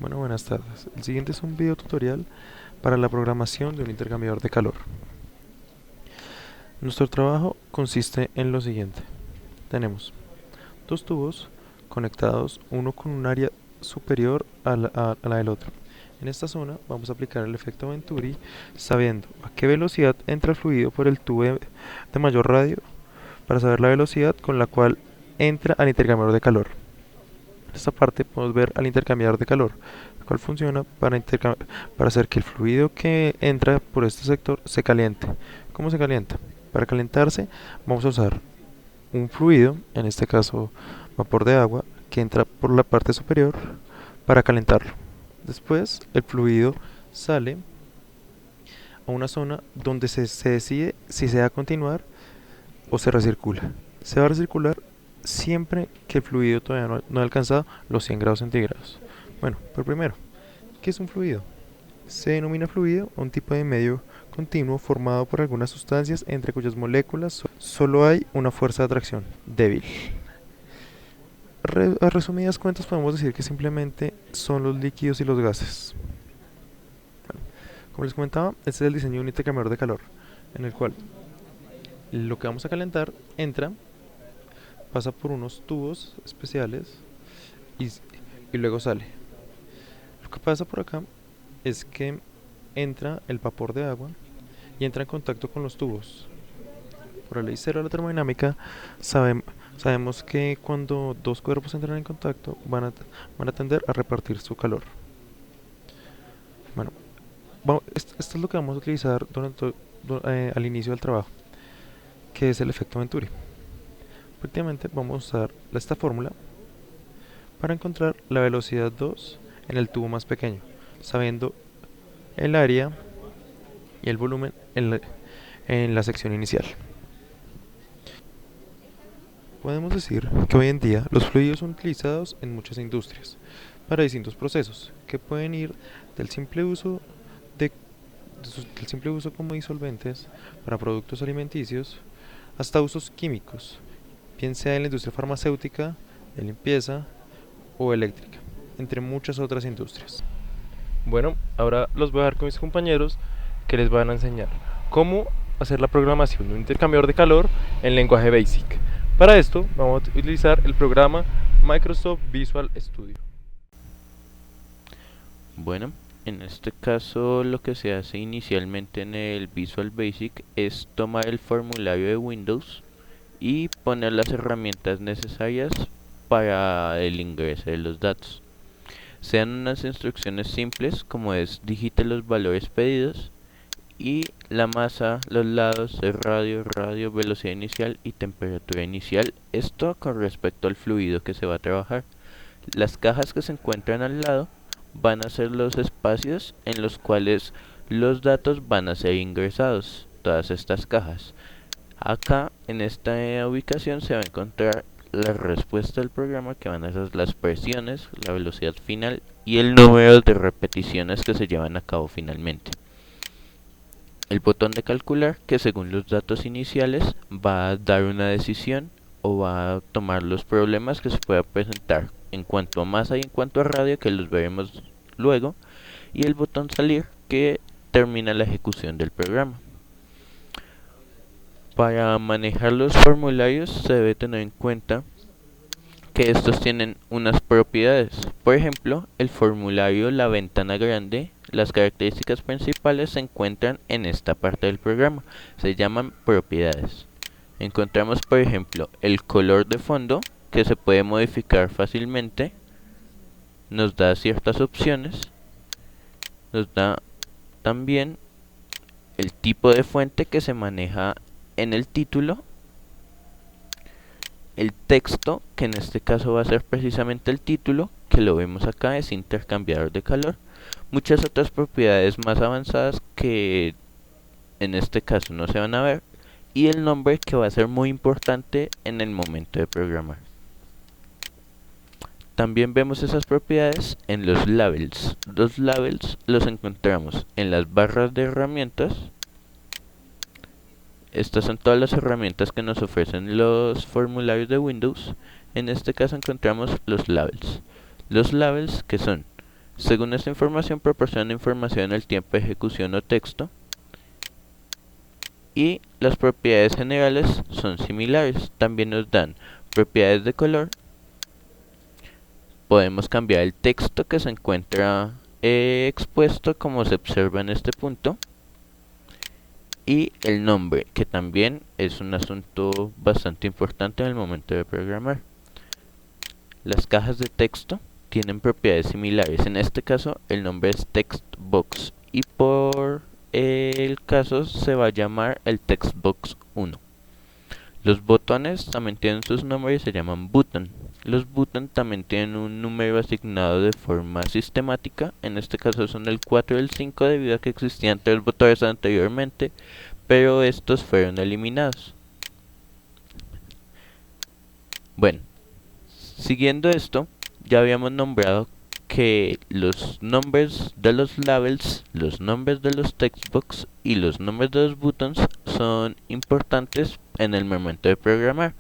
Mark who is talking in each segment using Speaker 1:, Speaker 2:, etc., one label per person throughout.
Speaker 1: Bueno, buenas tardes. El siguiente es un video tutorial para la programación de un intercambiador de calor. Nuestro trabajo consiste en lo siguiente. Tenemos dos tubos conectados, uno con un área superior a la del otro. En esta zona vamos a aplicar el efecto Venturi sabiendo a qué velocidad entra el fluido por el tubo de mayor radio para saber la velocidad con la cual entra al intercambiador de calor. En esta parte podemos ver al intercambiador de calor, el cual funciona para hacer que el fluido que entra por este sector se caliente. ¿Cómo se calienta? Para calentarse vamos a usar un fluido, en este caso vapor de agua, que entra por la parte superior para calentarlo. Después el fluido sale a una zona donde se decide si se va a continuar o se recircula. Se va a recircular siempre que el fluido todavía no ha alcanzado los 100 grados centígrados. Bueno, pero primero, ¿qué es un fluido? Se denomina fluido a un tipo de medio continuo formado por algunas sustancias entre cuyas moléculas solo hay una fuerza de atracción débil. A resumidas cuentas podemos decir que simplemente son los líquidos y los gases. Bueno, como les comentaba, este es el diseño de un intercambiador de calor, en el cual lo que vamos a calentar entra, pasa por unos tubos especiales y, y luego sale. Lo que pasa por acá es que entra el vapor de agua y entra en contacto con los tubos. Por la ley cero de la termodinámica sabemos que cuando dos cuerpos entran en contacto van a tender a repartir su calor. Bueno, esto es lo que vamos a utilizar al inicio del trabajo, que es el efecto Venturi. Prácticamente vamos a usar esta fórmula para encontrar la velocidad 2 en el tubo más pequeño, sabiendo el área y el volumen en la sección inicial. Podemos decir que hoy en día los fluidos son utilizados en muchas industrias para distintos procesos que pueden ir del simple uso de, del simple uso como disolventes para productos alimenticios hasta usos químicos, bien sea en la industria farmacéutica, de limpieza o eléctrica, entre muchas otras industrias. Bueno, ahora los voy a dejar con mis compañeros que les van a enseñar cómo hacer la programación de un intercambiador de calor en lenguaje BASIC. Para esto vamos a utilizar el programa Microsoft Visual Studio.
Speaker 2: Bueno, en este caso lo que se hace inicialmente en el Visual Basic es tomar el formulario de Windows y poner las herramientas necesarias para el ingreso de los datos. Sean unas instrucciones simples como es digite los valores pedidos y la masa, los lados, el radio, velocidad inicial y temperatura inicial. Esto con respecto al fluido que se va a trabajar. Las cajas que se encuentran al lado van a ser los espacios en los cuales los datos van a ser ingresados, todas estas cajas. Acá en esta ubicación se va a encontrar la respuesta del programa, que van a ser las presiones, la velocidad final y el número de repeticiones que se llevan a cabo finalmente. El botón de calcular, que según los datos iniciales va a dar una decisión o va a tomar los problemas que se pueda presentar en cuanto a masa y en cuanto a radio, que los veremos luego, y el botón salir, que termina la ejecución del programa. Para manejar los formularios se debe tener en cuenta que estos tienen unas propiedades. Por ejemplo, el formulario la ventana grande, las características principales se encuentran en esta parte del programa, se llaman propiedades. Encontramos, por ejemplo, el color de fondo, que se puede modificar fácilmente, nos da ciertas opciones, nos da también el tipo de fuente que se maneja en el título, el texto, que en este caso va a ser precisamente el título, que lo vemos acá, es intercambiador de calor, muchas otras propiedades más avanzadas que en este caso no se van a ver, y el nombre, que va a ser muy importante en el momento de programar. También vemos esas propiedades en los labels. Los labels los encontramos en las barras de herramientas. Estas son todas las herramientas que nos ofrecen los formularios de Windows. En este caso encontramos los labels. Los labels, que son Según esta información, proporciona información en el tiempo de ejecución o texto, y las propiedades generales son similares. También nos dan propiedades de color. Podemos cambiar el texto que se encuentra expuesto, como se observa en este punto, y el nombre, que también es un asunto bastante importante en el momento de programar. Las cajas de texto tienen propiedades similares. En este caso, el nombre es textbox y por el caso se va a llamar el textbox 1. Los botones también tienen sus nombres y se llaman button. Los button también tienen un número asignado de forma sistemática. En este caso son el 4 y el 5 debido a que existían 3 botones anteriormente, pero estos fueron eliminados. Bueno, siguiendo esto, ya habíamos nombrado que los nombres de los labels, los nombres de los textbox y los nombres de los buttons son importantes en el momento de programar.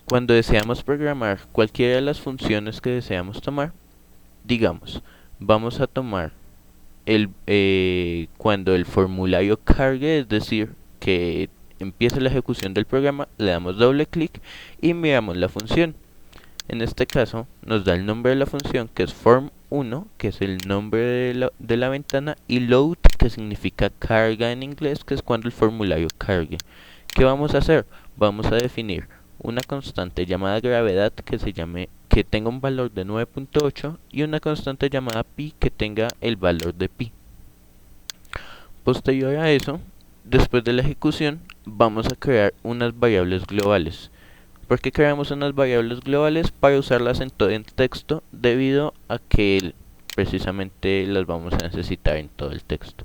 Speaker 2: Cuando deseamos programar cualquiera de las funciones que deseamos tomar, digamos, vamos a tomar cuando el formulario cargue, es decir, que empiece la ejecución del programa, le damos doble clic y miramos la función. En este caso nos da el nombre de la función, que es form1, que es el nombre de la ventana, y load, que significa carga en inglés, que es cuando el formulario cargue. ¿Qué vamos a hacer? Vamos a definir una constante llamada gravedad que tenga un valor de 9.8 y una constante llamada pi que tenga el valor de pi. Posterior a eso, después de la ejecución, vamos a crear unas variables globales. ¿Por qué creamos unas variables globales? Para usarlas en todo el texto, debido a que precisamente las vamos a necesitar en todo el texto.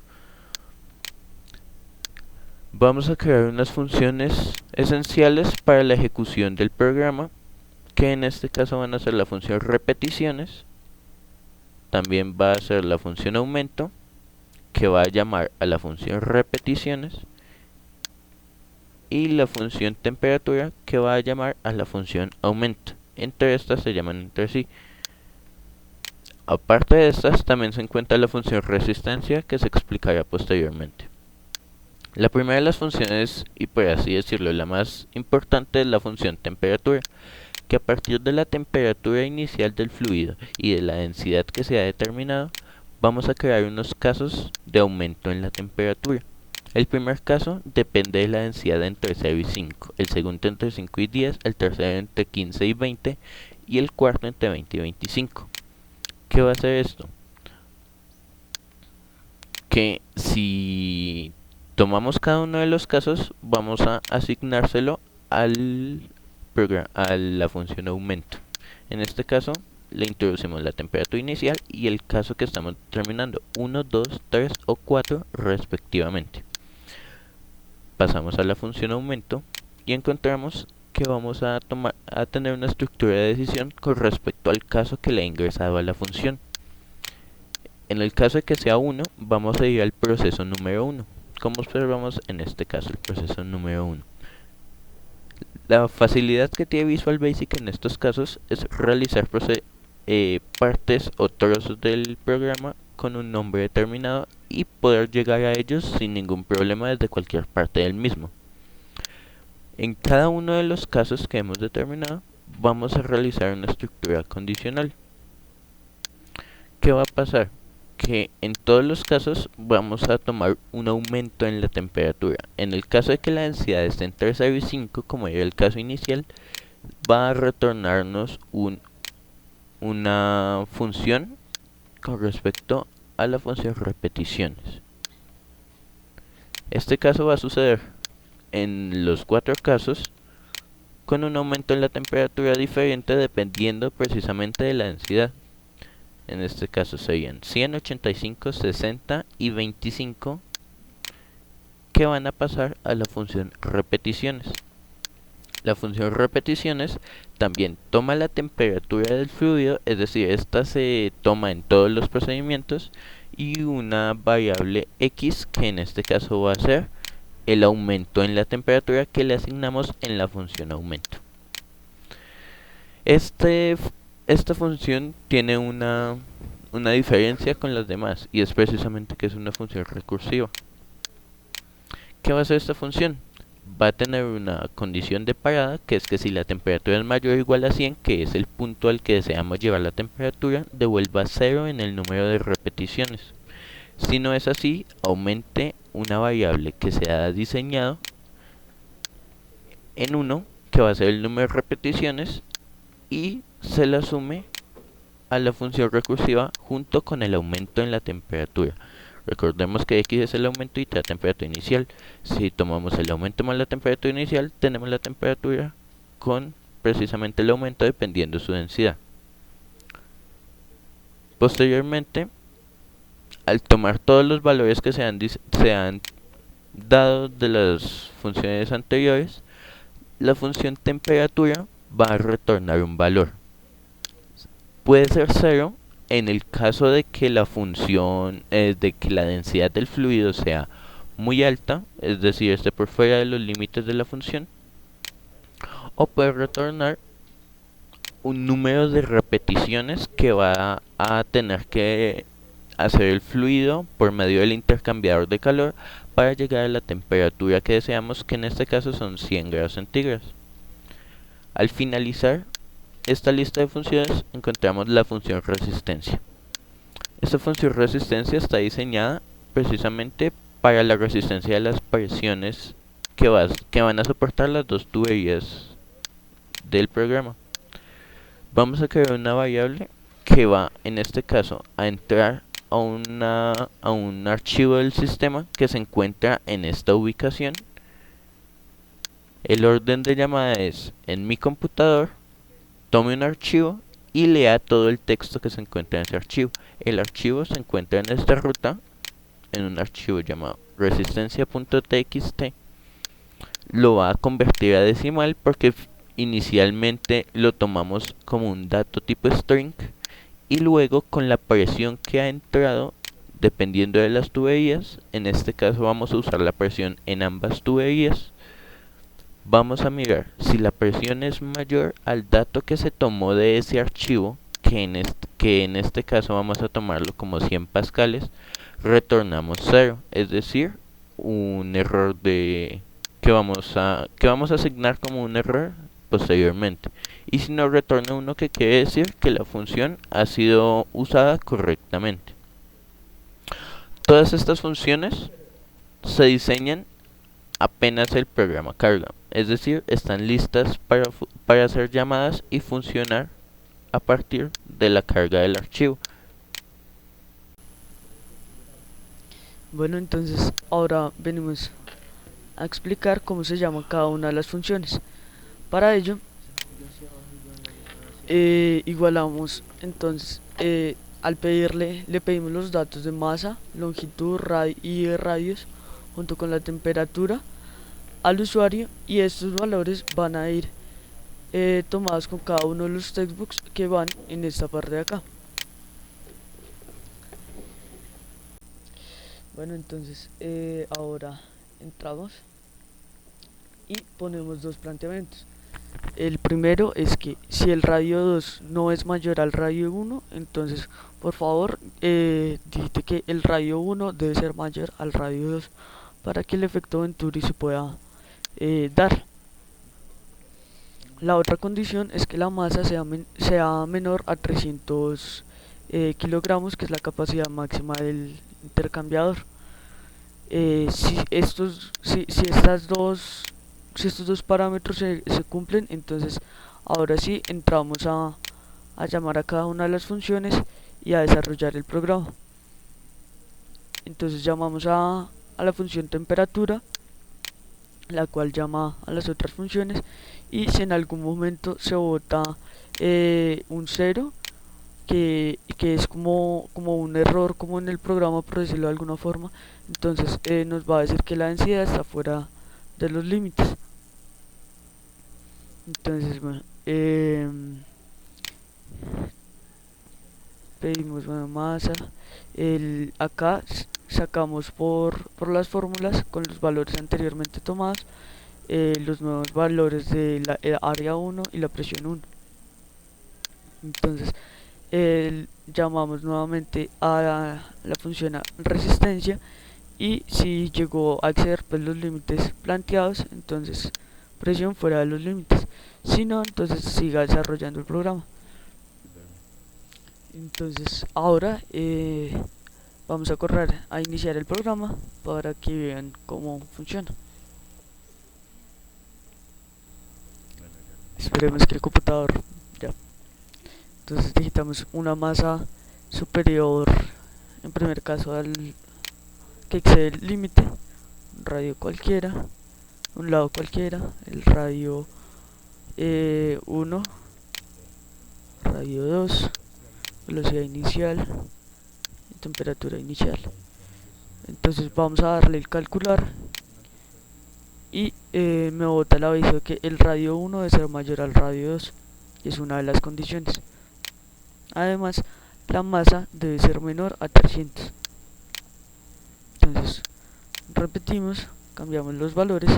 Speaker 2: Vamos a crear unas funciones esenciales para la ejecución del programa, que en este caso van a ser la función repeticiones, también va a ser la función aumento, que va a llamar a la función repeticiones, y la función temperatura, que va a llamar a la función aumento. Entre estas se llaman entre sí. Aparte de estas, también se encuentra la función resistencia, que se explicará posteriormente. La primera de las funciones, y por así decirlo, la más importante, es la función temperatura, que a partir de la temperatura inicial del fluido y de la densidad que se ha determinado, vamos a crear unos casos de aumento en la temperatura. El primer caso depende de la densidad entre 0 y 5, el segundo entre 5 y 10, el tercero entre 15 y 20 y el cuarto entre 20 y 25. ¿Qué va a hacer esto? Que si tomamos cada uno de los casos, vamos a asignárselo a la función aumento. En este caso, le introducimos la temperatura inicial y el caso que estamos determinando, 1, 2, 3 o 4 respectivamente. Pasamos a la función aumento y encontramos que vamos a tener una estructura de decisión con respecto al caso que le ha ingresado a la función. En el caso de que sea 1, vamos a ir al proceso número 1. Como observamos en este caso, el proceso número 1. La facilidad que tiene Visual Basic en estos casos es realizar partes o trozos del programa con un nombre determinado y poder llegar a ellos sin ningún problema desde cualquier parte del mismo. En cada uno de los casos que hemos determinado, vamos a realizar una estructura condicional. ¿Qué va a pasar? Que en todos los casos vamos a tomar un aumento en la temperatura. En el caso de que la densidad esté entre 0 y 5, como era el caso inicial, va a retornarnos una función con respecto a la función repeticiones. Este caso va a suceder en los 4 casos con un aumento en la temperatura diferente dependiendo precisamente de la densidad. En este caso serían 100, 85, 60 y 25 que van a pasar a la función repeticiones. La función repeticiones también toma la temperatura del fluido, es decir, esta se toma en todos los procedimientos, y una variable x, que en este caso va a ser el aumento en la temperatura que le asignamos en la función aumento. Esta función tiene una una diferencia con las demás, y es precisamente que es una función recursiva. ¿Qué va a hacer esta función? Va a tener una condición de parada, que es que si la temperatura es mayor o igual a 100, que es el punto al que deseamos llevar la temperatura, devuelva 0 en el número de repeticiones. Si no es así, aumente una variable que se ha diseñado en 1, que va a ser el número de repeticiones, y se la sume a la función recursiva junto con el aumento en la temperatura. Recordemos que x es el aumento y la temperatura inicial. Si tomamos el aumento más la temperatura inicial, tenemos la temperatura con precisamente el aumento dependiendo de su densidad. Posteriormente, al tomar todos los valores que se han dado de las funciones anteriores, la función temperatura va a retornar un valor. Puede ser 0 en el caso de que la función, de que la densidad del fluido sea muy alta, es decir, esté por fuera de los límites de la función, o puede retornar un número de repeticiones que va a tener que hacer el fluido por medio del intercambiador de calor para llegar a la temperatura que deseamos, que en este caso son 100 grados centígrados. Al finalizar esta lista de funciones encontramos la función resistencia. Esta función resistencia está diseñada precisamente para la resistencia de las presiones que van a soportar las dos tuberías del programa. Vamos a crear una variable que va, en este caso, a entrar a un archivo del sistema que se encuentra en esta ubicación. El orden de llamada es: en mi computador, tome un archivo y lea todo el texto que se encuentra en ese archivo. El archivo se encuentra en esta ruta, en un archivo llamado resistencia.txt. Lo va a convertir a decimal porque inicialmente lo tomamos como un dato tipo string, y luego con la presión que ha entrado, dependiendo de las tuberías, en este caso vamos a usar la presión en ambas tuberías, vamos a mirar si la presión es mayor al dato que se tomó de ese archivo, que en este caso vamos a tomarlo como 100 pascales, retornamos 0, es decir, un error que vamos a asignar como un error posteriormente. Y si no, retorna 1, que quiere decir que la función ha sido usada correctamente. Todas estas funciones se diseñan apenas el programa carga, es decir, están listas para ser llamadas y funcionar a partir de la carga del archivo.
Speaker 3: Bueno, entonces ahora venimos a explicar cómo se llama cada una de las funciones. Para ello, igualamos entonces, al le pedimos los datos de masa, longitud y de radios junto con la temperatura al usuario, y estos valores van a ir tomados con cada uno de los textbooks que van en esta parte de acá. Bueno, entonces ahora entramos y ponemos dos planteamientos. El primero es que si el radio 2 no es mayor al radio 1, entonces por favor digite que el radio 1 debe ser mayor al radio 2 para que el efecto Venturi se pueda dar. La otra condición es que la masa sea menor a 300 kilogramos, que es la capacidad máxima del intercambiador. Si estos dos parámetros se cumplen, entonces ahora sí entramos a llamar a cada una de las funciones y a desarrollar el programa. Entonces llamamos a la función temperatura, la cual llama a las otras funciones, y si en algún momento se bota un 0, que es como un error como en el programa, por decirlo de alguna forma, entonces nos va a decir que la densidad está fuera de los límites. Entonces bueno, pedimos masa, acá sacamos por las fórmulas con los valores anteriormente tomados los nuevos valores de la área 1 y la presión 1. Entonces llamamos nuevamente a la función a resistencia, y si llegó a exceder pues los límites planteados, entonces presión fuera de los límites. Si no, entonces siga desarrollando el programa. Entonces ahora vamos a correr a iniciar el programa para que vean cómo funciona. Esperemos que el computador ya. Entonces digitamos una masa superior, en primer caso al que excede el límite, un radio cualquiera, un lado cualquiera, el radio 1, radio 2, velocidad inicial y temperatura inicial. Entonces vamos a darle el calcular y me bota el aviso de que el radio 1 debe ser mayor al radio 2, y es una de las condiciones. Además, la masa debe ser menor a 300. Entonces repetimos, cambiamos los valores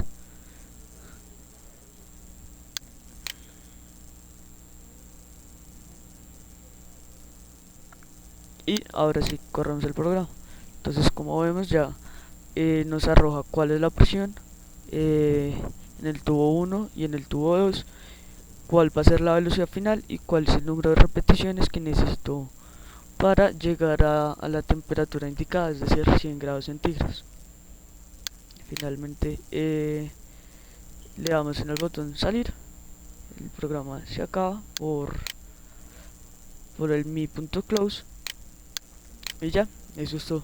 Speaker 3: y ahora sí corremos el programa. Entonces, como vemos, ya nos arroja cuál es la presión en el tubo 1 y en el tubo 2, cuál va a ser la velocidad final y cuál es el número de repeticiones que necesito para llegar a la temperatura indicada, es decir, 100 grados centígrados. Finalmente le damos en el botón salir, el programa se acaba por el mi.close y ya, eso es todo.